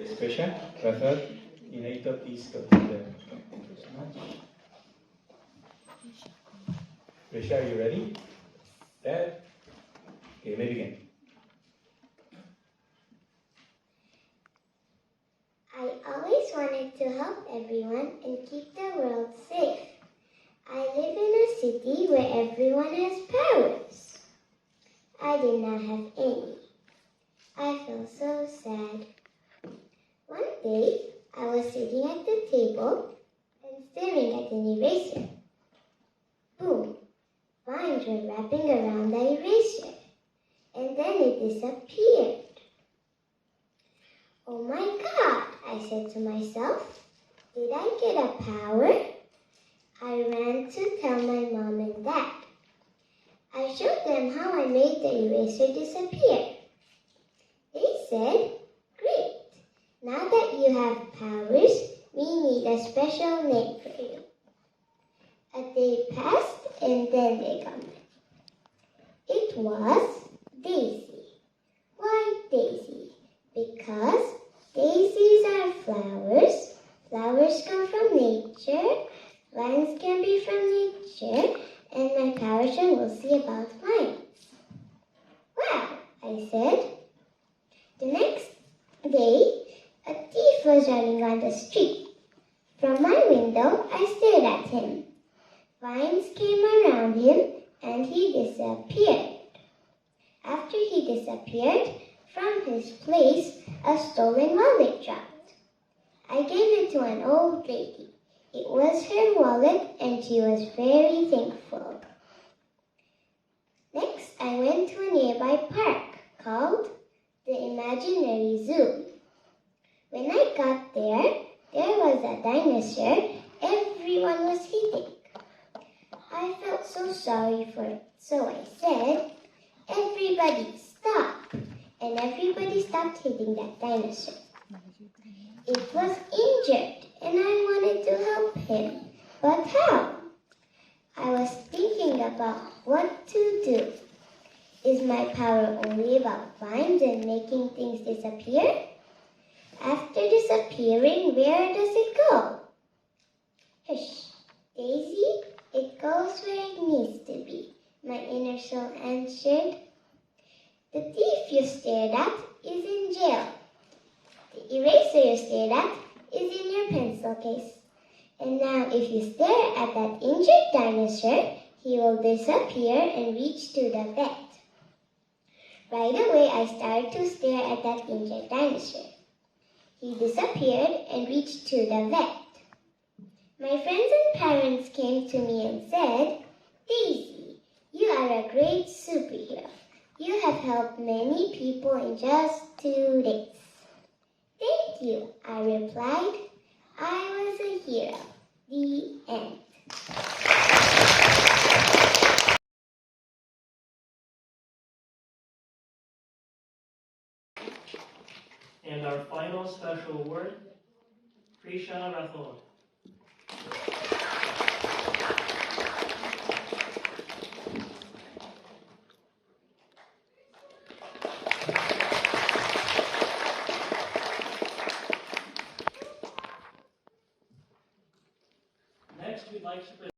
Expression, Rafa, Inaita, please go there. Thank you so much. Risha, are you ready? Dad? Okay, may begin. I always wanted to help everyone and keep the world safe. I live in a city where everyone has powers. I did not have any. I felt so sad. One day, I was sitting at the table and staring at an eraser. Boom! Vines were wrapping around the eraser, and then it disappeared. Oh my God, I said to myself. Did I get a power? I ran to tell my mom and dad. I showed them how I made the eraser disappear. They said, "Great! Now that you have powers, we need a special name for you." A day passed and then they got it. It was Daisy. Why Daisy? Because daisies are flowers. Flowers come from nature. Vines can be from nature. And my power show will see about vines. Wow, I said. The next day, a thief was running on the street. From my window, I stared at him. Vines came around him and he disappeared. After he disappeared, from his place, a stolen wallet dropped. I gave it to an old lady. It was her wallet and she was very thankful. Next, I went to a nearby park called the Imaginary Zoo. When I got there was a dinosaur everyone was hitting. I felt so sorry for it, so I said, "Everybody stop!" And everybody stopped hitting that dinosaur. It was injured and I wanted to help him. But how? I was thinking about what to do. Is my power only about vines and making things disappear? After disappearing, where does it go? Hush, Daisy, it goes where it needs to be, my inner soul answered. The thief you stared at is in jail. The eraser you stared at is in your pencil case. And now if you stare at that injured dinosaur, he will disappear and reach to the vet. Right away, I started to stare at that injured dinosaur. He disappeared and reached to the vet. My friends and parents came to me and said, "Daisy, you are a great superhero. You have helped many people in just 2 days." "Thank you," I replied. I was a hero. The end. And our final special award, Prisha Rathod. Next, we'd like to present